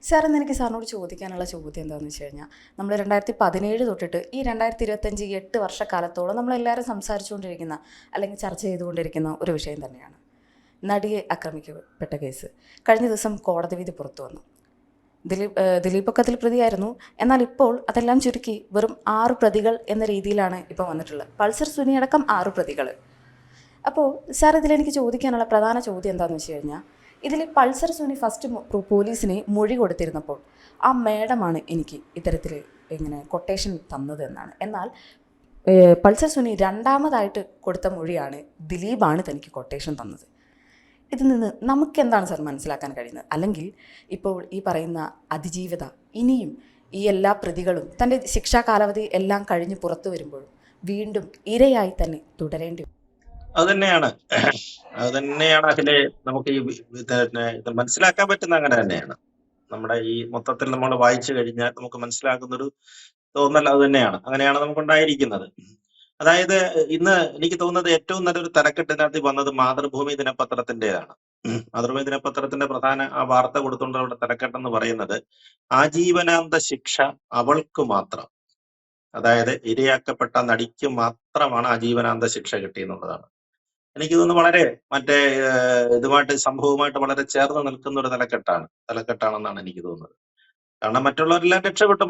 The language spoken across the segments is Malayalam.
സാർ ഇന്ന് എനിക്ക് സാറിനോട് ചോദിക്കാനുള്ള ചോദ്യം എന്താണെന്ന് വെച്ച് കഴിഞ്ഞാൽ നമ്മൾ 2017 തൊട്ടിട്ട് ഈ 2025 8 വർഷക്കാലത്തോളം നമ്മളെല്ലാവരും സംസാരിച്ചുകൊണ്ടിരിക്കുന്ന അല്ലെങ്കിൽ ചർച്ച ചെയ്തുകൊണ്ടിരിക്കുന്ന ഒരു വിഷയം തന്നെയാണ് നടിയെ ആക്രമിക്കപ്പെട്ട കേസ്. കഴിഞ്ഞ ദിവസം കോടതി വിധി പുറത്തു വന്നു. ദിലീപൊക്കെ അതിൽ പ്രതിയായിരുന്നു. എന്നാൽ ഇപ്പോൾ അതെല്ലാം ചുരുക്കി വെറും 6 പ്രതികൾ എന്ന രീതിയിലാണ് ഇപ്പോൾ വന്നിട്ടുള്ളത്. പൾസർ സുനി അടക്കം 6 പ്രതികൾ. അപ്പോൾ സാർ ഇതിലെനിക്ക് ചോദിക്കാനുള്ള പ്രധാന ചോദ്യം എന്താണെന്ന് വെച്ച് കഴിഞ്ഞാൽ, ഇതിൽ പൾസർ സുനി ഫസ്റ്റ് പോലീസിന് മൊഴി കൊടുത്തിരുന്നപ്പോൾ ആ മേഡമാണ് എനിക്ക് ഇത്തരത്തിൽ ഇങ്ങനെ കൊട്ടേഷൻ തന്നത് എന്നാണ്. എന്നാൽ പൾസർ സുനി രണ്ടാമതായിട്ട് കൊടുത്ത മൊഴിയാണ് ദിലീപാണ് തനിക്ക് കൊട്ടേഷൻ തന്നത്. ഇതിൽ നിന്ന് നമുക്കെന്താണ് സാർ മനസ്സിലാക്കാൻ കഴിയുന്നത്? അല്ലെങ്കിൽ ഇപ്പോൾ ഈ പറയുന്ന അതിജീവിത ഇനിയും ഈ എല്ലാ പ്രതികളും തൻ്റെ ശിക്ഷാ കാലാവധി എല്ലാം കഴിഞ്ഞ് പുറത്തു വരുമ്പോഴും വീണ്ടും ഇരയായി തന്നെ തുടരേണ്ടി വരും? അത് തന്നെയാണ് അതിലെ നമുക്ക് ഇത് മനസ്സിലാക്കാൻ പറ്റുന്ന അങ്ങനെ തന്നെയാണ്. നമ്മുടെ ഈ മൊത്തത്തിൽ നമ്മൾ വായിച്ചു കഴിഞ്ഞാൽ നമുക്ക് മനസ്സിലാക്കുന്നൊരു തോന്നൽ അത് തന്നെയാണ്. അങ്ങനെയാണ് നമുക്കുണ്ടായിരിക്കുന്നത്. അതായത് ഇന്ന് എനിക്ക് തോന്നുന്നത് ഏറ്റവും നല്ലൊരു തലക്കെട്ടിനകത്ത് വന്നത് മാതൃഭൂമി ദിനപത്രത്തിന്റേതാണ്. മാതൃഭൂമി ദിനപത്രത്തിന്റെ പ്രധാന ആ വാർത്ത കൊടുത്തുകൊണ്ടുള്ള തലക്കെട്ടെന്ന് പറയുന്നത് ആജീവനാന്ത ശിക്ഷ അവൾക്ക് മാത്രം. അതായത് ഇരയാക്കപ്പെട്ട നടിക്ക് മാത്രമാണ് ആജീവനാന്ത ശിക്ഷ കിട്ടിയെന്നുള്ളതാണ്. എനിക്ക് തോന്നുന്നു വളരെ ഇതുമായിട്ട് സംഭവവുമായിട്ട് വളരെ ചേർന്ന് നിൽക്കുന്ന ഒരു തലക്കെട്ടാണെന്നാണ് എനിക്ക് തോന്നുന്നത്. കാരണം മറ്റുള്ളവരെല്ലാം രക്ഷപ്പെട്ടു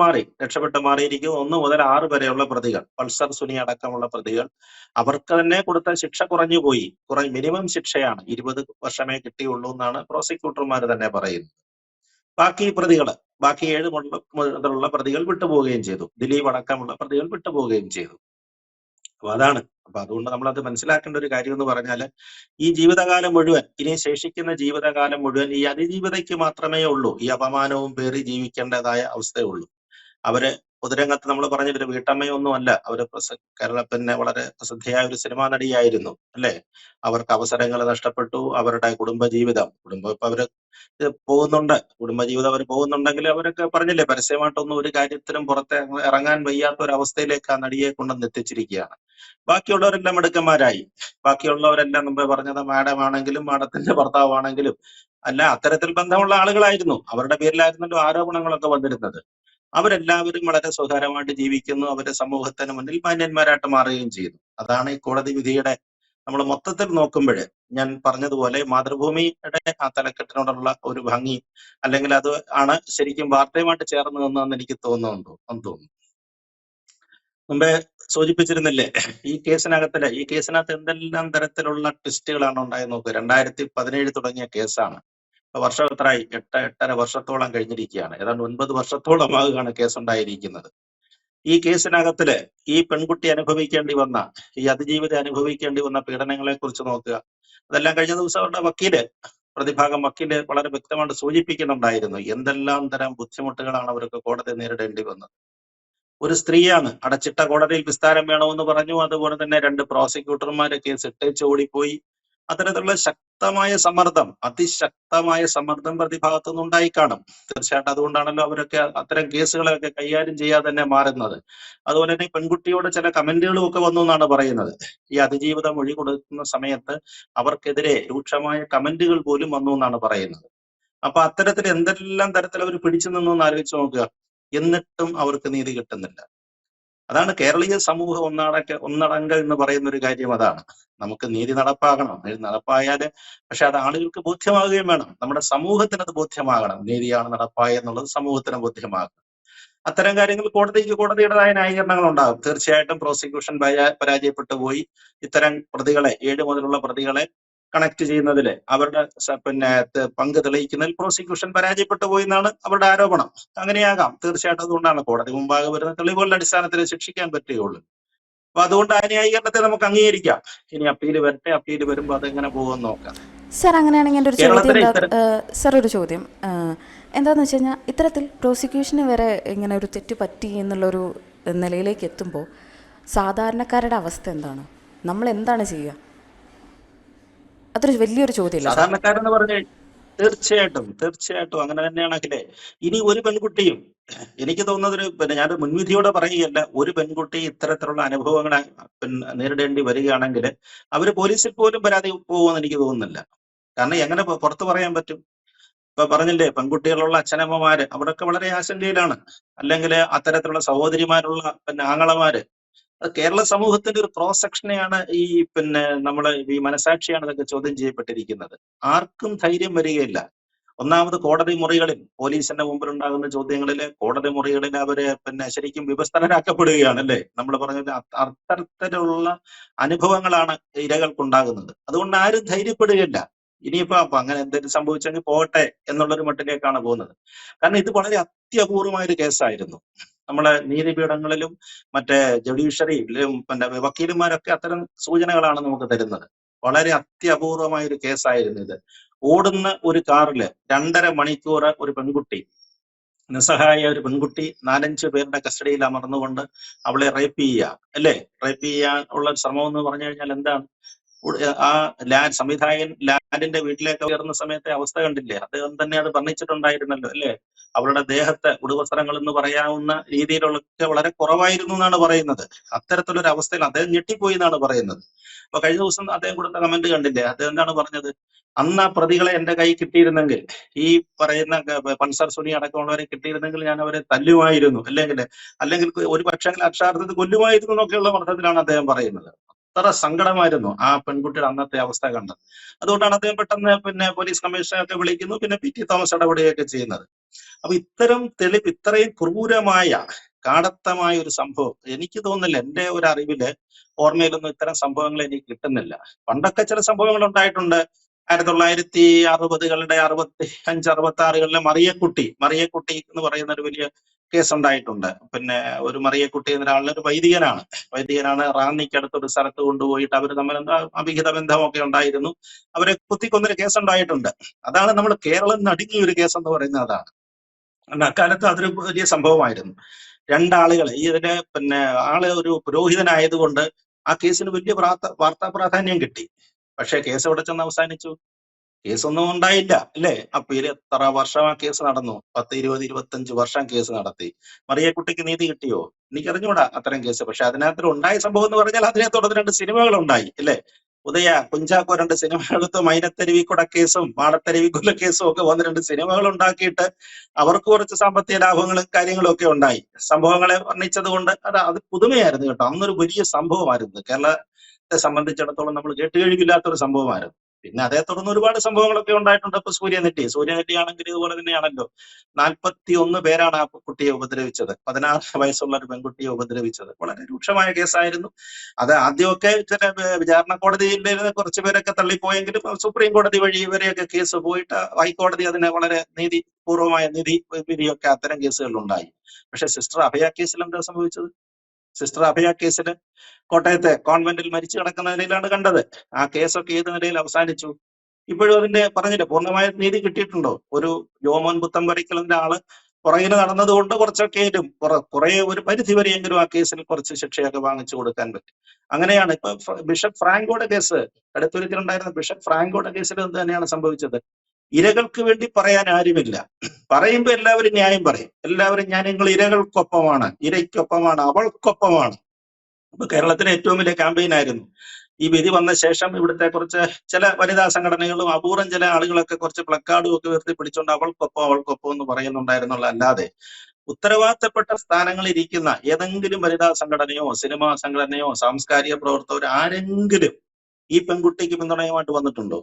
മാറിയിരിക്കും. 1 മുതൽ 6 വരെയുള്ള പ്രതികൾ, പൾസർ സുനി അടക്കമുള്ള പ്രതികൾ, അവർക്ക് തന്നെ കൊടുത്ത ശിക്ഷ കുറഞ്ഞുപോയി. മിനിമം ശിക്ഷയാണ് 20 വർഷമേ കിട്ടിയുള്ളൂ എന്നാണ് പ്രോസിക്യൂട്ടർമാർ തന്നെ പറയുന്നത്. ബാക്കി 7 മുതലുള്ള പ്രതികൾ വിട്ടുപോവുകയും ചെയ്തു. ദിലീപ് അടക്കമുള്ള പ്രതികൾ വിട്ടുപോവുകയും ചെയ്തു. അപ്പൊ അതുകൊണ്ട് നമ്മളത് മനസ്സിലാക്കേണ്ട ഒരു കാര്യം എന്ന് പറഞ്ഞാല് ഈ ജീവിതകാലം മുഴുവൻ, ഇനി ശേഷിക്കുന്ന ജീവിതകാലം മുഴുവൻ ഈ അതിജീവിതയ്ക്ക് മാത്രമേ ഉള്ളൂ ഈ അപമാനവും പേറി ജീവിക്കേണ്ടതായ അവസ്ഥയുള്ളൂ. അവര് പൊതുരംഗത്ത് നമ്മൾ പറഞ്ഞൊരു വീട്ടമ്മയൊന്നും അല്ല. അവര് കേരളത്തിന്റെ വളരെ പ്രസിദ്ധിയായ ഒരു സിനിമാ നടിയായിരുന്നു, അല്ലെ? അവർക്ക് അവസരങ്ങൾ നഷ്ടപ്പെട്ടു. അവരുടെ കുടുംബം ഇപ്പൊ അവര് പോകുന്നുണ്ട്, കുടുംബജീവിതം അവർ പോകുന്നുണ്ടെങ്കിൽ അവരൊക്കെ പറഞ്ഞില്ലേ, പരസ്യമായിട്ടൊന്നും ഒരു കാര്യത്തിനും പുറത്തെ ഇറങ്ങാൻ വയ്യാത്ത ഒരു അവസ്ഥയിലേക്ക് ആ നടിയെ കൊണ്ടുവന്ന് എത്തിച്ചിരിക്കുകയാണ്. ബാക്കിയുള്ളവരെല്ലാം മിടുക്കന്മാരായി. ബാക്കിയുള്ളവരെല്ലാം മുമ്പ് പറഞ്ഞത് മാഡമാണെങ്കിലും മാഡത്തിന്റെ ഭർത്താവാണെങ്കിലും അല്ല, അത്തരത്തിൽ ബന്ധമുള്ള ആളുകളായിരുന്നു. അവരുടെ പേരിലായിരുന്നല്ലോ ആരോപണങ്ങളൊക്കെ വന്നിരുന്നത്. അവരെല്ലാവരും വളരെ സുഖകരമായിട്ട് ജീവിക്കുന്നു. അവരുടെ സമൂഹത്തിന് മുന്നിൽ മാന്യന്മാരായിട്ട് മാറുകയും ചെയ്തു. അതാണ് ഈ കോടതി വിധിയുടെ നമ്മൾ മൊത്തത്തിൽ നോക്കുമ്പോൾ ഞാൻ പറഞ്ഞതുപോലെ മാതൃഭൂമിയുടെ ആ തലക്കെട്ടിനോടുള്ള ഒരു ഭംഗി, അല്ലെങ്കിൽ അത് ആണ് ശരിക്കും വാർത്തയുമായിട്ട് ചേർന്ന് നിന്നതെന്ന് എനിക്ക് തോന്നുന്നു. മുമ്പേ സൂചിപ്പിച്ചിരുന്നില്ലേ, ഈ കേസിനകത്ത് എന്തെല്ലാം തരത്തിലുള്ള ട്വിസ്റ്റുകളാണ് ഉണ്ടായി നോക്കുക. 2017 തുടങ്ങിയ കേസാണ്. വർഷം എത്രയായി? 8.5 വർഷത്തോളം കഴിഞ്ഞിരിക്കുകയാണ്. ഏതാണ്ട് 9 വർഷത്തോളമാകുകയാണ് കേസുണ്ടായിരിക്കുന്നത്. ഈ കേസിനകത്തില് ഈ പെൺകുട്ടി ഈ അതിജീവിത അനുഭവിക്കേണ്ടി വന്ന പീഡനങ്ങളെ കുറിച്ച് നോക്കുക. അതെല്ലാം കഴിഞ്ഞ ദിവസം അവരുടെ പ്രതിഭാഗം വക്കീല് വളരെ വ്യക്തമായിട്ട് സൂചിപ്പിക്കുന്നുണ്ടായിരുന്നു. എന്തെല്ലാം തരം ബുദ്ധിമുട്ടുകളാണ് അവർക്ക് കോടതി നേരിടേണ്ടി വന്നത്. ഒരു സ്ത്രീയാണ്, അടച്ചിട്ട കോടതിയിൽ വിസ്താരം വേണമെന്ന് പറഞ്ഞു. അതുപോലെ തന്നെ 2 പ്രോസിക്യൂട്ടർമാരെ കേസ് ഇട്ടേച്ച് ഓടിപ്പോയി. അത്തരത്തിലുള്ള അതിശക്തമായ സമ്മർദ്ദം പ്രതിഭാഗത്തു നിന്നുണ്ടായി കാണും. തീർച്ചയായിട്ടും അതുകൊണ്ടാണല്ലോ അവരൊക്കെ അത്തരം കേസുകളൊക്കെ കൈകാര്യം ചെയ്യാതെ തന്നെ മാറുന്നത്. അതുപോലെ തന്നെ പെൺകുട്ടിയോട് ചില കമന്റുകളും ഒക്കെ വന്നു എന്നാണ് പറയുന്നത്. ഈ അതിജീവിത മൊഴി കൊടുക്കുന്ന സമയത്ത് അവർക്കെതിരെ രൂക്ഷമായ കമന്റുകൾ പോലും വന്നു എന്നാണ് പറയുന്നത്. അപ്പൊ അത്തരത്തിൽ എന്തെല്ലാം തരത്തിൽ അവർ പിടിച്ചു നിന്നു എന്ന് ആലോചിച്ച് നോക്കുക. എന്നിട്ടും അവർക്ക് നീതി കിട്ടുന്നില്ല. അതാണ് കേരളീയ സമൂഹം ഒന്നടങ്കം എന്ന് പറയുന്ന ഒരു കാര്യം. അതാണ് നമുക്ക് നീതി നടപ്പാകണം. നീതി നടപ്പായാല് പക്ഷെ അത് ആളുകൾക്ക് ബോധ്യമാകുകയും വേണം. നമ്മുടെ സമൂഹത്തിന് അത് ബോധ്യമാകണം. നീതിയാണ് നടപ്പായ എന്നുള്ളത് സമൂഹത്തിന് ബോധ്യമാകണം. അത്തരം കാര്യങ്ങൾ കോടതിയുടേതായ ന്യായീകരണങ്ങൾ ഉണ്ടാകും. തീർച്ചയായിട്ടും പ്രോസിക്യൂഷൻ പരാജയപ്പെട്ടു പോയി. ഇത്തരം പ്രതികളെ 7 മുതലുള്ള പ്രതികളെ കണക്ട് ചെയ്യുന്നതിൽ അവരുടെ പങ്ക് തെളിയിക്കുന്നതിൽ പ്രോസിക്യൂഷൻ പരാജയപ്പെട്ടു പോയി എന്നാണ് അവരുടെ ആരോപണം. അങ്ങനെയാകാം, തീർച്ചയായിട്ടും. അതുകൊണ്ടാണ് കോടതി മുമ്പാകെ വരുന്ന തെളിവുകളുടെ അടിസ്ഥാനത്തിൽ ശിക്ഷിക്കാൻ പറ്റുകയുള്ളൂ. അപ്പൊ അതുകൊണ്ട് ആ ന്യായീകരണത്തെ നമുക്ക് അംഗീകരിക്കാം. ഇനി അപ്പീൽ വരട്ടെ, അപ്പീൽ വരുമ്പോൾ അതെങ്ങനെ പോകുമെന്ന് നോക്കാം. സാർ, അങ്ങനെയാണെങ്കിൽ എൻ്റെ ഒരു ചോദ്യം ഒരു ചോദ്യം എന്താണെന്ന് വെച്ച് കഴിഞ്ഞാൽ, ഇത്തരത്തിൽ പ്രോസിക്യൂഷന് വരെ ഇങ്ങനെ ഒരു തെറ്റ് പറ്റി എന്നുള്ളൊരു നിലയിലേക്ക് എത്തുമ്പോൾ സാധാരണക്കാരുടെ അവസ്ഥ എന്താണ്? നമ്മൾ എന്താണ് ചെയ്യുക? അതൊരു വലിയൊരു ചോദ്യമല്ല സാധാരണക്കാരെന്ന് പറഞ്ഞു. തീർച്ചയായിട്ടും അങ്ങനെ തന്നെയാണെങ്കിലേ ഇനി ഒരു പെൺകുട്ടിയും, എനിക്ക് തോന്നുന്നത് ഞാൻ മുൻവിധിയോടെ പറയുകയല്ല, ഒരു പെൺകുട്ടി ഇത്തരത്തിലുള്ള അനുഭവങ്ങൾ നേരിടേണ്ടി വരികയാണെങ്കിൽ അവര് പോലീസിൽ പോലും പരാതി പോകുമെന്ന് എനിക്ക് തോന്നുന്നില്ല. കാരണം എങ്ങനെ പുറത്തു പറയാൻ പറ്റും? ഇപ്പൊ പറഞ്ഞില്ലേ, പെൺകുട്ടികളുള്ള അച്ഛനമ്മമാര് അവരൊക്കെ വളരെ ആശങ്കയിലാണ്. അല്ലെങ്കിൽ അത്തരത്തിലുള്ള സഹോദരിമാരുള്ള ആങ്ങളമാര്, അത് കേരള സമൂഹത്തിന്റെ ഒരു ക്രോസ് സെക്ഷനെയാണ് നമ്മള് ഈ മനസാക്ഷിയാണ് ഇതൊക്കെ ചോദ്യം ചെയ്യപ്പെട്ടിരിക്കുന്നത്. ആർക്കും ധൈര്യം വരികയില്ല. ഒന്നാമത് കോടതി മുറികളിൽ പോലീസിന്റെ മുമ്പിൽ ഉണ്ടാകുന്ന ചോദ്യങ്ങളില് കോടതി മുറികളിൽ അവര് ശരിക്കും വിവസ്ത്രരാക്കപ്പെടുകയാണ്, അല്ലേ? നമ്മൾ പറഞ്ഞത് അത്തരത്തിലുള്ള അനുഭവങ്ങളാണ് ഇരകൾക്കുണ്ടാകുന്നത്. അതുകൊണ്ട് ആരും ധൈര്യപ്പെടുകയില്ല. ഇനിയിപ്പോ അപ്പൊ അങ്ങനെ എന്തെങ്കിലും സംഭവിച്ചെങ്കിൽ പോകട്ടെ എന്നുള്ളൊരു മട്ടിലേക്കാണ് പോകുന്നത്. കാരണം ഇത് വളരെ അത്യപൂർവമായ ഒരു കേസായിരുന്നു. നമ്മളെ നീതിപീഠങ്ങളിലും മറ്റേ ജുഡീഷ്യറിയിലും വക്കീലന്മാരൊക്കെ അത്തരം സൂചനകളാണ് നമുക്ക് തരുന്നത്. വളരെ അത്യപൂർവമായ ഒരു കേസായിരുന്നു ഇത്. ഓടുന്ന ഒരു കാറില് 2.5 മണിക്കൂർ ഒരു പെൺകുട്ടി, നിസ്സഹായ ഒരു പെൺകുട്ടി 4-5 പേരുടെ കസ്റ്റഡിയിൽ അമർന്നുകൊണ്ട് അവളെ റേപ്പ് ചെയ്യുക, അല്ലേ? റേപ്പ് ചെയ്യാൻ ഉള്ള ശ്രമം എന്ന് പറഞ്ഞു കഴിഞ്ഞാൽ എന്താണ്? ആ സംവിധായകൻ ലാലിന്റെ വീട്ടിലേക്ക് ഉയർന്ന സമയത്തെ അവസ്ഥ കണ്ടില്ലേ? അദ്ദേഹം തന്നെ അത് വർണ്ണിച്ചിട്ടുണ്ടായിരുന്നല്ലോ, അല്ലേ? അവരുടെ ദേഹത്ത് ഉടുവസ്ത്രങ്ങൾ എന്ന് പറയാവുന്ന രീതിയിലൊക്കെ വളരെ കുറവായിരുന്നു എന്നാണ് പറയുന്നത്. അത്തരത്തിലൊരു അവസ്ഥയിൽ അദ്ദേഹം ഞെട്ടിപ്പോയി എന്നാണ് പറയുന്നത്. അപ്പൊ കഴിഞ്ഞ ദിവസം അദ്ദേഹം കൊടുത്ത കമന്റ് കണ്ടില്ലേ? അദ്ദേഹം എന്താണ് പറഞ്ഞത്? അന്ന് ആ പ്രതികളെ എന്റെ കൈ കിട്ടിയിരുന്നെങ്കിൽ, ഈ പറയുന്ന പൾസർ സുനി അടക്കമുള്ളവരെ കിട്ടിയിരുന്നെങ്കിൽ ഞാൻ അവരെ തല്ലുമായിരുന്നു, അല്ലെങ്കിൽ ഒരു പക്ഷേ അക്ഷരാർത്ഥത്തിൽ കൊല്ലുമായിരുന്നു എന്നൊക്കെയുള്ള അർത്ഥത്തിലാണ് അദ്ദേഹം പറയുന്നത്. അത്ര സങ്കടമായിരുന്നു ആ പെൺകുട്ടിയുടെ അന്നത്തെ അവസ്ഥ കണ്ടത്. അതുകൊണ്ടാണ് അദ്ദേഹം പെട്ടെന്ന് പോലീസ് കമ്മീഷണറൊക്കെ വിളിക്കുന്നു, PT തോമസ് ഇടപെടുകയൊക്കെ ചെയ്യുന്നത്. അപ്പൊ ഇത്രയും ക്രൂരമായ കാടത്തമായ ഒരു സംഭവം എനിക്ക് തോന്നുന്നില്ല, എന്റെ ഒരു അറിവില് ഓർമ്മയിലൊന്നും ഇത്തരം സംഭവങ്ങൾ എനിക്ക് കിട്ടുന്നില്ല. പണ്ടൊക്കെ ചില സംഭവങ്ങൾ ഉണ്ടായിട്ടുണ്ട്. 1960-കളുടെ 65-66-കളിലെ മറിയക്കുട്ടി എന്ന് പറയുന്ന ഒരു വലിയ കേസ് ഉണ്ടായിട്ടുണ്ട്. ഒരു മറിയക്കുട്ടി എന്നൊരാളിന് ഒരു വൈദികനാണ് റാന്നിക്കടുത്തൊരു സ്ഥലത്ത് കൊണ്ടുപോയിട്ട് അവർ തമ്മിൽ എന്താ അവിഹിത ബന്ധമൊക്കെ ഉണ്ടായിരുന്നു. അവരെ കുത്തിക്കൊന്നൊരു കേസ് ഉണ്ടായിട്ടുണ്ട്. അതാണ് നമ്മൾ കേരളം നടുങ്ങിയ ഒരു കേസ് എന്ന് പറയുന്നത്. അതാണ് അക്കാലത്ത് അതൊരു വലിയ സംഭവമായിരുന്നു. രണ്ടാളുകൾ ആള് ഒരു പുരോഹിതനായതുകൊണ്ട് ആ കേസിന് വലിയ വാർത്താ പ്രാധാന്യം കിട്ടി. പക്ഷെ കേസ് എവിടെ ചെന്ന് അവസാനിച്ചു? കേസൊന്നും ഉണ്ടായില്ല, അല്ലേ? അപ്പൊ എത്ര വർഷം ആ കേസ് നടന്നു? 10, 20, 25 വർഷം കേസ് നടത്തി. മറിയക്കുട്ടിക്ക് നീതി കിട്ടിയോ? എനിക്കറിഞ്ഞൂടാ അത്തരം കേസ്. പക്ഷെ അതിനകത്ത് ഉണ്ടായ സംഭവം എന്ന് പറഞ്ഞാൽ അതിനെ തുടർന്ന് 2 സിനിമകൾ ഉണ്ടായി, അല്ലേ? കുഞ്ചാക്കോ 2 സിനിമകൾ എടുത്ത് മൈനത്തരുവിക്കുട കേസും മാടത്തരുവിക്കുല കേസും ഒക്കെ വന്ന് 2 സിനിമകൾ ഉണ്ടാക്കിയിട്ട് അവർക്ക് കുറച്ച് സാമ്പത്തിക ലാഭങ്ങളും കാര്യങ്ങളും ഒക്കെ ഉണ്ടായി. സംഭവങ്ങളെ വർണ്ണിച്ചത് കൊണ്ട് അത് പുതുമയായിരുന്നു കേട്ടോ. അന്നൊരു വലിയ സംഭവമായിരുന്നു. കേരളത്തെ സംബന്ധിച്ചിടത്തോളം നമ്മൾ കേട്ടുകഴിവില്ലാത്തൊരു സംഭവമായിരുന്നു. പിന്നെ അതേ തുടർന്ന് ഒരുപാട് സംഭവങ്ങളൊക്കെ ഉണ്ടായിട്ടുണ്ട്. ഇപ്പൊ സൂര്യനെറ്റി ആണെങ്കിൽ ഇതുപോലെ തന്നെയാണല്ലോ. 41 പേരാണ് ആ കുട്ടിയെ ഉപദ്രവിച്ചത്. 16 വയസ്സുള്ള ഒരു പെൺകുട്ടിയെ ഉപദ്രവിച്ചത്. വളരെ രൂക്ഷമായ കേസായിരുന്നു. അത് ആദ്യമൊക്കെ ചില വിചാരണ കോടതിയിൽ കുറച്ച് പേരൊക്കെ തള്ളിപ്പോയെങ്കിലും സുപ്രീം കോടതി വഴി ഇവരെയൊക്കെ കേസ് പോയിട്ട് ഹൈക്കോടതി അതിനെ വളരെ നീതിപൂർവമായ വിധിയൊക്കെ അത്തരം കേസുകളിൽ ഉണ്ടായി. പക്ഷെ സിസ്റ്റർ അഭയ കേസിൽ എന്താ സംഭവിച്ചത്? സിസ്റ്റർ അഭയ കേസിൽ കോട്ടയത്തെ കോൺവെന്റിൽ മരിച്ചു കിടക്കുന്ന നിലയിലാണ് കണ്ടത്. ആ കേസൊക്കെ ഏത് നിലയിൽ അവസാനിച്ചു? ഇപ്പോഴും അതിന്റെ പറഞ്ഞില്ല, പൂർണ്ണമായ നീതി കിട്ടിയിട്ടുണ്ടോ? ഒരു ജോമോൻ പുത്തമ്പരിക്കലിന്റെ ആള് പുറകിൽ നടന്നതുകൊണ്ട് കുറച്ചൊക്കെയും കുറെ ഒരു പരിധി വരെയെങ്കിലും ആ കേസിൽ കുറച്ച് ശിക്ഷയൊക്കെ വാങ്ങിച്ചു കൊടുക്കാൻ പറ്റും. അങ്ങനെയാണ് ഇപ്പൊ ബിഷപ്പ് ഫ്രാങ്കോയുടെ കേസ്, അടുത്തൊരിക്കലുണ്ടായിരുന്ന ബിഷപ്പ് ഫ്രാങ്കോയുടെ കേസിൽ എന്ത് തന്നെയാണ് സംഭവിച്ചത്? ഇരകൾക്ക് വേണ്ടി പറയാൻ ആരുമില്ല. പറയുമ്പോ എല്ലാവരും ന്യായം പറയും. എല്ലാവരും നിങ്ങൾ ഇരകൾക്കൊപ്പമാണ്, ഇരയ്ക്കൊപ്പമാണ്, അവൾക്കൊപ്പമാണ്. ഇപ്പൊ കേരളത്തിലെ ഏറ്റവും വലിയ ക്യാമ്പയിൻ ആയിരുന്നു. ഈ വിധി വന്ന ശേഷം ഇവിടുത്തെ കുറച്ച് ചില വനിതാ സംഘടനകളും അപൂർവം ചില ആളുകളൊക്കെ കുറച്ച് പ്ലക്കാർഡും ഒക്കെ ഉയർത്തി പിടിച്ചുകൊണ്ട് അവൾക്കൊപ്പം എന്ന് പറയുന്നുണ്ടായിരുന്നുള്ള അല്ലാതെ ഉത്തരവാദിത്തപ്പെട്ട സ്ഥാനങ്ങളിൽ ഇരിക്കുന്ന ഏതെങ്കിലും വനിതാ സംഘടനയോ സിനിമാ സംഘടനയോ സാംസ്കാരിക പ്രവർത്തകരോ ആരെങ്കിലും ഈ പെൺകുട്ടിക്ക് പിന്തുണയുമായിട്ട് വന്നിട്ടുണ്ടോ?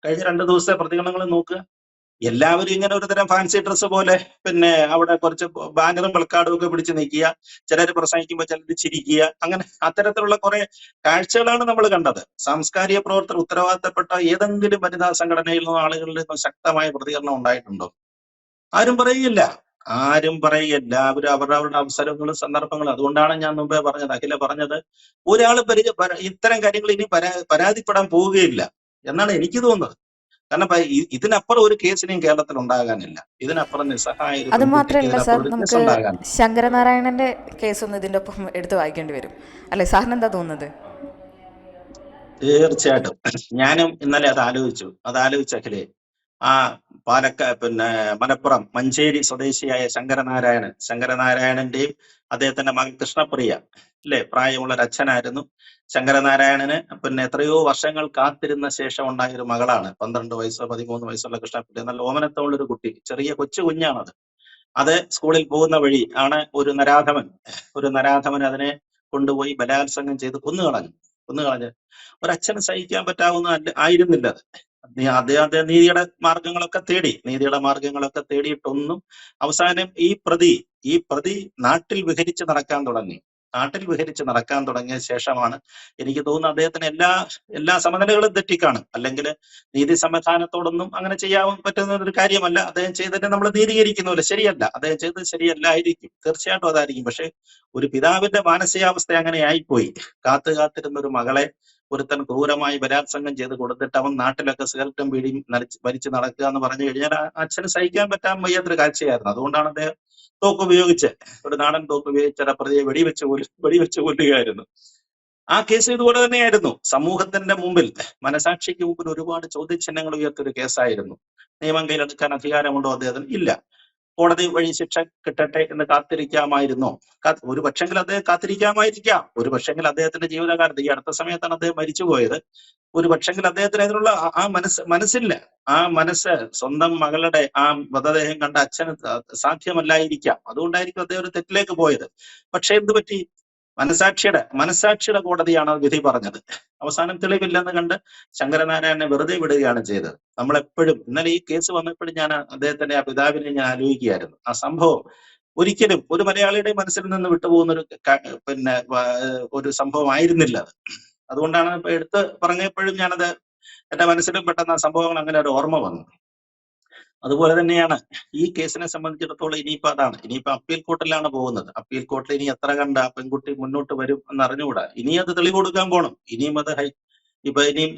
കഴിഞ്ഞ 2 ദിവസത്തെ പ്രതികരണങ്ങൾ നോക്കുക. എല്ലാവരും ഇങ്ങനെ ഒരു തരം ഫാൻസി ഡ്രസ്സ് പോലെ അവിടെ കുറച്ച് ബാനറും പ്ലക്കാർഡും ഒക്കെ പിടിച്ച് നിൽക്കുക, ചിലർ പ്രസംഗിക്കുമ്പോൾ ചിലർ ചിരിക്കുക, അങ്ങനെ അത്തരത്തിലുള്ള കുറെ കാഴ്ചകളാണ് നമ്മൾ കണ്ടത്. സാംസ്കാരിക പ്രവർത്തകർ ഉത്തരവാദിത്തപ്പെട്ട ഏതെങ്കിലും വനിതാ സംഘടനയിൽ നിന്നും ആളുകളിൽ നിന്നും ശക്തമായ പ്രതികരണം ഉണ്ടായിട്ടുണ്ടോ? ആരും പറയുകയില്ല. എല്ലാവരും അവരവരുടെ അവസരങ്ങളും സന്ദർഭങ്ങളും. അതുകൊണ്ടാണ് ഞാൻ മുമ്പേ പറഞ്ഞത്, അഖില പറഞ്ഞത്, ഒരാൾ ഇത്തരം കാര്യങ്ങൾ ഇനി പരാതിപ്പെടാൻ പോവുകയില്ല എന്നാണ് എനിക്ക് തോന്നുന്നത്. കാരണം ഇതിനപ്പുറം ഒരു കേസിനെയും കേരളത്തിൽ ഉണ്ടാകാനില്ല. ഇതിനപ്പുറം നിസ്സഹായ ഒരു അത് പെൺകുട്ടിക്ക് മാത്രമല്ല സാർ, ഇതിനപ്പുറം ഒരു കേസ് നമുക്ക് ഉണ്ടാകാനില്ല. ശങ്കരനാരായണന്റെ കേസൊന്നും ഇതിൻ്റെ ഒപ്പം എടുത്ത് വായിക്കേണ്ടി വരും, അല്ലെ? സാറിന് എന്താ തോന്നുന്നത്? തീർച്ചയായിട്ടും ഞാനും ഇന്നലെ അത് ആലോചിച്ചു. അഖിലേ, ആ മലപ്പുറം മഞ്ചേരി സ്വദേശിയായ ശങ്കരനാരായണന്റെയും അദ്ദേഹത്തിന്റെ മകൻ കൃഷ്ണപ്രിയ, അല്ലെ, പ്രായമുള്ള ഒരു അച്ഛനായിരുന്നു. ശങ്കരനാരായണന് എത്രയോ വർഷങ്ങൾ കാത്തിരുന്ന ശേഷം ഉണ്ടായ ഒരു മകളാണ്. 12 വയസ്സോ 13 വയസ്സുള്ള കൃഷ്ണപ്രിയ. നല്ല ഓമനത്തോള്ള ഒരു കുട്ടി, ചെറിയ കൊച്ചു കുഞ്ഞാണത്. അത് സ്കൂളിൽ പോകുന്ന വഴി ആണ് ഒരു നരാധമൻ അതിനെ കൊണ്ടുപോയി ബലാത്സംഗം ചെയ്ത് കൊന്നുകളഞ്ഞ് ഒരച്ഛന് സഹിക്കാൻ പറ്റാവുന്ന ആയിരുന്നില്ല അത്. അദ്ദേഹം നീതിയുടെ മാർഗങ്ങളൊക്കെ തേടിയിട്ടൊന്നും അവസാനം ഈ പ്രതി നാട്ടിൽ വിഹരിച്ച് നടക്കാൻ തുടങ്ങിയ ശേഷമാണ് എനിക്ക് തോന്നുന്നു അദ്ദേഹത്തിന് എല്ലാ സമനിലകളും തെറ്റിക്കാണും. അല്ലെങ്കിൽ നീതി സംവിധാനത്തോടൊന്നും അങ്ങനെ ചെയ്യാൻ പറ്റുന്ന ഒരു കാര്യമല്ല. അദ്ദേഹം ചെയ്തിട്ട് നമ്മൾ നീതീകരിക്കുന്നില്ല, ശരിയല്ല, അദ്ദേഹം ചെയ്തത് ശരിയല്ലായിരിക്കും, തീർച്ചയായിട്ടും അതായിരിക്കും. പക്ഷെ ഒരു പിതാവിന്റെ മാനസികാവസ്ഥ അങ്ങനെ ആയിപ്പോയി. കാത്തിരുന്ന ഒരു മകളെ ഒരുത്തൻ ക്രൂരമായി ബലാത്സംഗം ചെയ്ത് കൊടുത്തിട്ട് അവൻ നാട്ടിലൊക്കെ സിഗരറ്റും ബീഡിയും വലിച്ച് നടക്കുക എന്ന് പറഞ്ഞു കഴിഞ്ഞാൽ അച്ഛന് സഹിക്കാൻ പറ്റാൻ വയ്യാത്തൊരു കാഴ്ചയായിരുന്നു. അതുകൊണ്ടാണ് അദ്ദേഹം ഒരു നാടൻ തോക്ക് ഉപയോഗിച്ച പ്രതിയെ വെടിവെച്ച് കൊല്ലുകയായിരുന്നു. ആ കേസ് ഇതുപോലെ തന്നെയായിരുന്നു. സമൂഹത്തിന്റെ മുമ്പിൽ, മനസാക്ഷിക്ക് മുമ്പിൽ ഒരുപാട് ചോദ്യചിഹ്നങ്ങൾ ഉയർത്തിയൊരു കേസായിരുന്നു. നിയമം കയ്യിലെടുക്കാൻ അധികാരമുണ്ടോ അദ്ദേഹത്തിന്? ഇല്ല. കോടതി വഴി ശിക്ഷ കിട്ടട്ടെ എന്ന് കാത്തിരിക്കാമായിരുന്നോ? ഒരു പക്ഷെങ്കിൽ അദ്ദേഹം കാത്തിരിക്കാമായിരിക്കാം. ഒരു പക്ഷെങ്കിൽ അദ്ദേഹത്തിന്റെ ജീവിതകാലത്ത്, ഈ അടുത്ത സമയത്താണ് അദ്ദേഹം മരിച്ചുപോയത്, ഒരു പക്ഷെങ്കിൽ അദ്ദേഹത്തിന് അതിനുള്ള ആ മനസ്സില്ല. ആ മനസ്സ് സ്വന്തം മകളുടെ ആ മൃതദേഹം കണ്ട അച്ഛന് സാധ്യമല്ലായിരിക്കാം. അതുകൊണ്ടായിരിക്കും അദ്ദേഹം ഒരു തെറ്റിലേക്ക് പോയത്. പക്ഷെ എന്ത് പറ്റി? മനസാക്ഷിയുടെ കോടതിയാണ് വിധി പറഞ്ഞത്. അവസാനം തെളിവില്ലെന്ന് കണ്ട് ശങ്കരനാരായണനെ വെറുതെ വിടുകയാണ് ചെയ്തത്. നമ്മളെപ്പോഴും, ഇന്നലെ ഈ കേസ് വന്നപ്പോഴും ഞാൻ അദ്ദേഹത്തിന്റെ ആ പിതാവിനെ ഞാൻ ആലോചിക്കുകയായിരുന്നു. ആ സംഭവം ഒരിക്കലും ഒരു മലയാളിയുടെ മനസ്സിൽ നിന്ന് വിട്ടുപോകുന്ന ഒരു സംഭവം ആയിരുന്നില്ല അത്. അതുകൊണ്ടാണ് ഇപ്പൊ എടുത്ത് പറഞ്ഞപ്പോഴും ഞാനത് എന്റെ മനസ്സിലും പെട്ടെന്ന് ആ സംഭവങ്ങൾ അങ്ങനെ ഒരു ഓർമ്മ വന്നു. അതുപോലെ തന്നെയാണ് ഈ കേസിനെ സംബന്ധിച്ചിടത്തോളം ഇനിയിപ്പോ അപ്പീൽ കോർട്ടിലാണ് പോകുന്നത്. അപ്പീൽ കോർട്ടിൽ ഇനി എത്ര കണ്ട പെൺകുട്ടി മുന്നോട്ട് വരും എന്ന് അറിഞ്ഞുകൂടാ. ഇനി അത് തെളിവ് കൊടുക്കാൻ പോകണം. ഇനിയും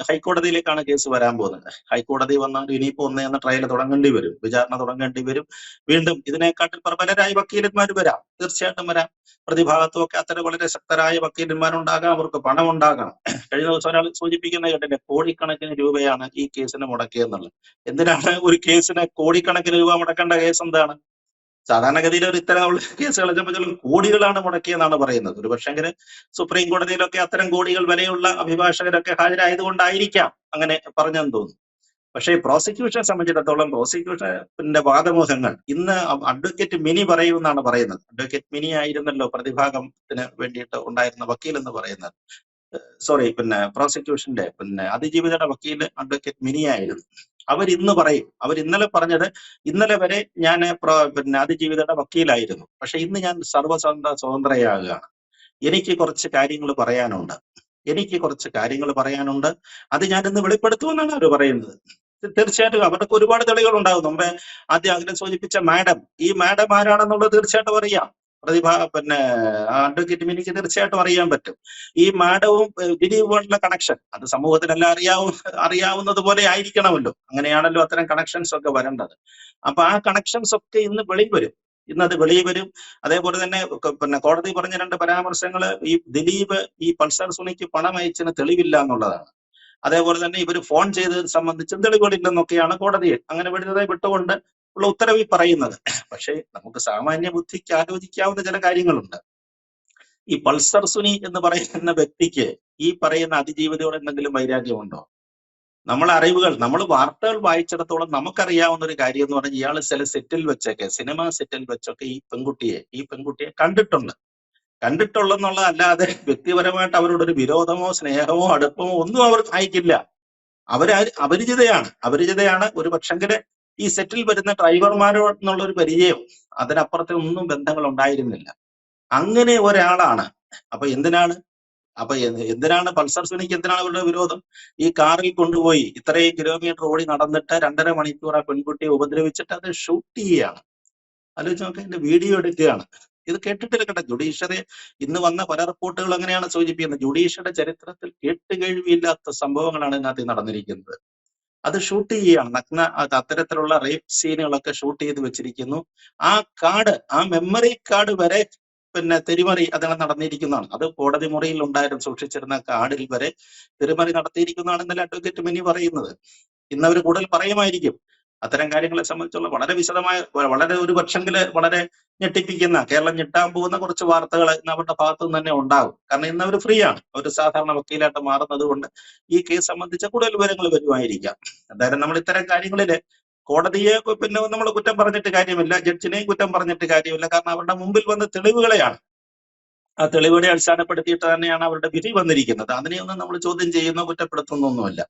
ഹൈക്കോടതിയിലേക്കാണ് കേസ് വരാൻ പോകുന്നത്. ഹൈക്കോടതി വന്നാൽ ഇനിയിപ്പോ ഒന്നേന്ന് ട്രയൽ തുടങ്ങേണ്ടി വരും, വിചാരണ തുടങ്ങേണ്ടി വരും. വീണ്ടും ഇതിനെക്കാട്ടിൽ പ്രബലരായ വക്കീലന്മാർ വരാം, തീർച്ചയായിട്ടും വരാം. പ്രതിഭാഗത്തും ഒക്കെ അത്തരം വളരെ ശക്തരായ വക്കീലന്മാരുണ്ടാകാം, അവർക്ക് പണം ഉണ്ടാകാം. കഴിഞ്ഞ ദിവസം ഒരാൾ സൂചിപ്പിക്കുന്ന കേട്ടില്ലേ, കോടിക്കണക്കിന് രൂപയാണ് ഈ കേസിന് മുടക്കിയെന്നുള്ളത്. എന്തിനാണ് ഒരു കേസിന് കോടിക്കണക്കിന് രൂപ മുടക്കേണ്ട? കേസ് എന്താണ്? സാധാരണഗതിയിൽ ഒരു ഇത്തരമുള്ള കേസുകളെ സംബന്ധിച്ചുള്ള കോടികളാണ് മുടക്കിയെന്നാണ് പറയുന്നത്. ഒരു പക്ഷെങ്കിൽ സുപ്രീം കോടതിയിലൊക്കെ അത്തരം കോടികൾ വിലയുള്ള അഭിഭാഷകരൊക്കെ ഹാജരായതുകൊണ്ടായിരിക്കാം അങ്ങനെ പറഞ്ഞെന്ന് തോന്നുന്നു. പക്ഷേ പ്രോസിക്യൂഷനെ സംബന്ധിച്ചിടത്തോളം പ്രോസിക്യൂഷന്റെ വാദമുഖങ്ങൾ ഇന്ന് അഡ്വക്കേറ്റ് മിനി പറയുമെന്നാണ് പറയുന്നത്. അഡ്വക്കേറ്റ് മിനി ആയിരുന്നല്ലോ പ്രതിഭാഗത്തിന് വേണ്ടിയിട്ട് ഉണ്ടായിരുന്ന വക്കീൽ എന്ന് പറയുന്നത്. പ്രോസിക്യൂഷന്റെ അതിജീവിതയുടെ വക്കീൽ അഡ്വക്കേറ്റ് മിനി ആയിരുന്നു. അവരിന്നലെ പറഞ്ഞത്, ഇന്നലെ വരെ ഞാൻ അതിജീവിതയുടെ വക്കീലായിരുന്നു, പക്ഷെ ഇന്ന് ഞാൻ സ്വതന്ത്രയാകുകയാണ്. എനിക്ക് കുറച്ച് കാര്യങ്ങൾ പറയാനുണ്ട്. അത് ഞാൻ ഇന്ന് വെളിപ്പെടുത്തുമെന്നാണ് അവർ പറയുന്നത്. തീർച്ചയായിട്ടും അവർക്ക് ഒരുപാട് തെളിവുകൾ ഉണ്ടാകും. മുമ്പേ ആദ്യം അതിനെ സൂചിപ്പിച്ച ഈ മാഡം ആരാണെന്നുള്ളത് തീർച്ചയായിട്ടും അറിയാം. അഡ്വക്കേറ്റ് മിനിക്ക് തീർച്ചയായിട്ടും അറിയാൻ പറ്റും. ഈ മാഡവും ദിലീപുമായിട്ടുള്ള കണക്ഷൻ അത് സമൂഹത്തിനെല്ലാം അറിയാവുന്നത് പോലെ ആയിരിക്കണമല്ലോ. അങ്ങനെയാണല്ലോ അത്തരം കണക്ഷൻസ് ഒക്കെ വരേണ്ടത്. അപ്പൊ ആ കണക്ഷൻസ് ഒക്കെ ഇന്ന് വെളിയിൽ വരും. അതേപോലെ തന്നെ കോടതി പറഞ്ഞ 2 പരാമർശങ്ങൾ, ഈ ദിലീപ് ഈ പൾസർ സുനിക്ക് പണം അയച്ചതിന് തെളിവില്ല എന്നുള്ളതാണ്. അതേപോലെ തന്നെ ഇവർ ഫോൺ ചെയ്തത് സംബന്ധിച്ചും തെളിവുകളില്ലെന്നൊക്കെയാണ് കോടതിയെ അങ്ങനെ വെറുതെ വിട്ടുകൊണ്ട് ഉള്ള ഉത്തരവിൽ പറയുന്നത്. പക്ഷേ നമുക്ക് സാമാന്യ ബുദ്ധിക്ക് ആലോചിക്കാവുന്ന ചില കാര്യങ്ങളുണ്ട്. ഈ പൾസർ സുനി എന്ന് പറയുന്ന വ്യക്തിക്ക് ഈ പറയുന്ന അതിജീവിതയോട് എന്തെങ്കിലും വൈരാഗ്യമുണ്ടോ? നമ്മൾ വാർത്തകൾ വായിച്ചിടത്തോളം നമുക്കറിയാവുന്ന ഒരു കാര്യം എന്ന് പറഞ്ഞാൽ ഇയാൾ ചില സിനിമാ സെറ്റിൽ വെച്ചൊക്കെ ഈ പെൺകുട്ടിയെ കണ്ടിട്ടുള്ളെന്നുള്ളതല്ലാതെ വ്യക്തിപരമായിട്ട് അവരോടൊരു വിരോധമോ സ്നേഹമോ അടുപ്പമോ ഒന്നും അവർ അയക്കില്ല. അപരിചിതയാണ്. ഒരു പക്ഷെങ്കിൽ ഈ സെറ്റിൽ വരുന്ന ഡ്രൈവർമാരോടുള്ള ഒരു പരിചയം, അതിനപ്പുറത്തെ ഒന്നും ബന്ധങ്ങൾ ഉണ്ടായിരുന്നില്ല. അങ്ങനെ ഒരാളാണ്. അപ്പൊ എന്തിനാണ് പൾസർ സുനിക്ക് എന്തിനാണ് അവരുടെ വിരോധം? ഈ കാറിൽ കൊണ്ടുപോയി ഇത്രയും കിലോമീറ്റർ ഓടി നടന്നിട്ട് 2.5 മണിക്കൂർ ആ പെൺകുട്ടിയെ ഉപദ്രവിച്ചിട്ട് അത് ഷൂട്ട് ചെയ്യുകയാണ്. ആലോചിച്ച് നോക്കാം, ഇതിന്റെ വീഡിയോ എടുക്കുകയാണ്. ഇത് കേട്ടിട്ടില്ല. ജുഡീഷ്യറി ഇന്ന് വന്ന പല റിപ്പോർട്ടുകൾ അങ്ങനെയാണ് സൂചിപ്പിക്കുന്നത്. ജുഡീഷ്യറിയുടെ ചരിത്രത്തിൽ കേട്ടുകേഴ്വിയില്ലാത്ത സംഭവങ്ങളാണ് ഇതിനകത്ത് നടന്നിരിക്കുന്നത്. അത് ഷൂട്ട് ചെയ്യുകയാണ്. അത്തരത്തിലുള്ള റേപ്പ് സീനുകളൊക്കെ ഷൂട്ട് ചെയ്ത് വെച്ചിരിക്കുന്നു. ആ മെമ്മറി കാർഡ് വരെ തിരിമറി അതിനെ നടന്നിരിക്കുന്നതാണ്. അത് കോടതി മുറിയിൽ സൂക്ഷിച്ചിരുന്ന കാർഡിൽ വരെ തിരിമറി നടത്തിയിരിക്കുന്നതാണ് ഇന്നലെ അഡ്വക്കേറ്റ് മിനി പറയുന്നത്. ഇന്ന് അവർ കൂടുതൽ പറയുമായിരിക്കും. അത്തരം കാര്യങ്ങളെ സംബന്ധിച്ചുള്ള വളരെ വിശദമായ വളരെ ഒരു പക്ഷെങ്കില് വളരെ ഞെട്ടിപ്പിക്കുന്ന, കേരളം ഞെട്ടാൻ പോകുന്ന കുറച്ച് വാർത്തകൾ ഇന്ന് അവരുടെ ഭാഗത്തു നിന്ന് തന്നെ ഉണ്ടാകും. കാരണം ഇന്ന് അവർ ഫ്രീ ആണ്, ഒരു സാധാരണ വക്കീലായിട്ട് മാറുന്നത് കൊണ്ട് ഈ കേസ് സംബന്ധിച്ച കൂടുതൽ വിവരങ്ങൾ വരുമായിരിക്കാം. എന്തായാലും നമ്മൾ ഇത്തരം കാര്യങ്ങളില് കോടതിയെ പിന്നെ നമ്മൾ കുറ്റം പറഞ്ഞിട്ട് കാര്യമില്ല, ജഡ്ജിനെയും കുറ്റം പറഞ്ഞിട്ട് കാര്യമില്ല. കാരണം അവരുടെ മുമ്പിൽ വന്ന തെളിവുകളെയാണ്, ആ തെളിവുകളെ അടിസ്ഥാനപ്പെടുത്തിയിട്ട് തന്നെയാണ് അവരുടെ വിധി വന്നിരിക്കുന്നത്. അതിനെയൊന്നും നമ്മൾ ചോദ്യം ചെയ്യുന്നോ കുറ്റപ്പെടുത്തുന്നൊന്നുമില്ല.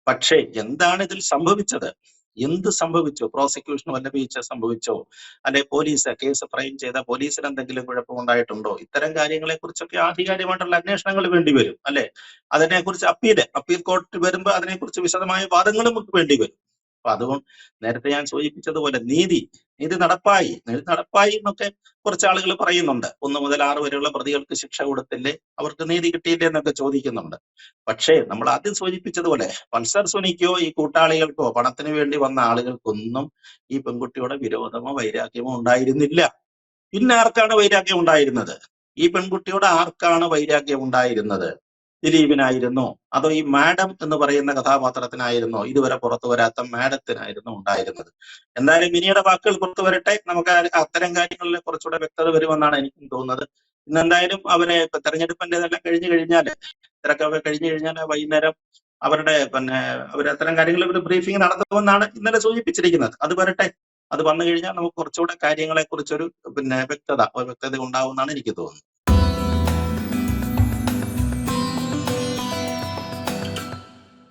പക്ഷേ എന്താണ് ഇതിൽ സംഭവിച്ചത്, എന്ത് സംഭവിച്ചു, പ്രോസിക്യൂഷന് വല്ല വീഴ്ച സംഭവിച്ചോ, അല്ലെ പോലീസ് കേസ് ഫ്രെയിം ചെയ്ത പോലീസിന് എന്തെങ്കിലും കുഴപ്പമുണ്ടായിട്ടുണ്ടോ, ഇത്തരം കാര്യങ്ങളെ കുറിച്ചൊക്കെ ആധികാരികമായിട്ടുള്ള അന്വേഷണങ്ങൾ വേണ്ടി വരും. അല്ലെ, അതിനെക്കുറിച്ച് അപ്പീൽ കോർട്ട് വരുമ്പോൾ അതിനെക്കുറിച്ച് വിശദമായ വാദങ്ങളും നമുക്ക് വേണ്ടി വരും. അപ്പൊ അതുകൊണ്ട് നേരത്തെ ഞാൻ സൂചിപ്പിച്ചതുപോലെ നീതി നടപ്പായി എന്നൊക്കെ കുറച്ച് ആളുകൾ പറയുന്നുണ്ട്. 1 മുതൽ 6 വരെയുള്ള പ്രതികൾക്ക് ശിക്ഷ കൊടുത്തില്ലേ, അവർക്ക് നീതി കിട്ടിയില്ലേ എന്നൊക്കെ ചോദിക്കുന്നുണ്ട്. പക്ഷേ നമ്മൾ ആദ്യം സൂചിപ്പിച്ചതുപോലെ പൾസർ സുനിക്കോ ഈ കൂട്ടാളികൾക്കോ പണത്തിന് വേണ്ടി വന്ന ആളുകൾക്കൊന്നും ഈ പെൺകുട്ടിയുടെ വിരോധമോ വൈരാഗ്യമോ ഉണ്ടായിരുന്നില്ല. പിന്നെ ആർക്കാണ് വൈരാഗ്യം ഉണ്ടായിരുന്നത്? ഈ പെൺകുട്ടിയോട് ആർക്കാണ് വൈരാഗ്യം ഉണ്ടായിരുന്നത്? ദിലീപിനായിരുന്നോ, അതോ ഈ മാഡം എന്ന് പറയുന്ന കഥാപാത്രത്തിനായിരുന്നോ, ഇതുവരെ പുറത്തു വരാത്ത മാഡത്തിനായിരുന്നോ ഉണ്ടായിരുന്നത്? എന്തായാലും മിനിയുടെ വാക്കുകൾ പുറത്തു വരട്ടെ, നമുക്ക് അത്തരം കാര്യങ്ങളിൽ കുറച്ചുകൂടെ വ്യക്തത വരുമെന്നാണ് എനിക്കും തോന്നുന്നത്. ഇന്ന് എന്തായാലും അവരെ തെരഞ്ഞെടുപ്പിന്റെതെല്ലാം കഴിഞ്ഞു കഴിഞ്ഞാൽ, തിരക്കൊക്കെ കഴിഞ്ഞു കഴിഞ്ഞാൽ വൈകുന്നേരം അവരുടെ അവർ അത്തരം കാര്യങ്ങൾ ഒരു ബ്രീഫിംഗ് നടത്തുമെന്നാണ് ഇന്നലെ സൂചിപ്പിച്ചിരിക്കുന്നത്. അത് വരട്ടെ, അത് വന്നു കഴിഞ്ഞാൽ നമുക്ക് കുറച്ചുകൂടെ കാര്യങ്ങളെ കുറിച്ചൊരു വ്യക്തത ഉണ്ടാവുമെന്നാണ് എനിക്ക് തോന്നുന്നത്.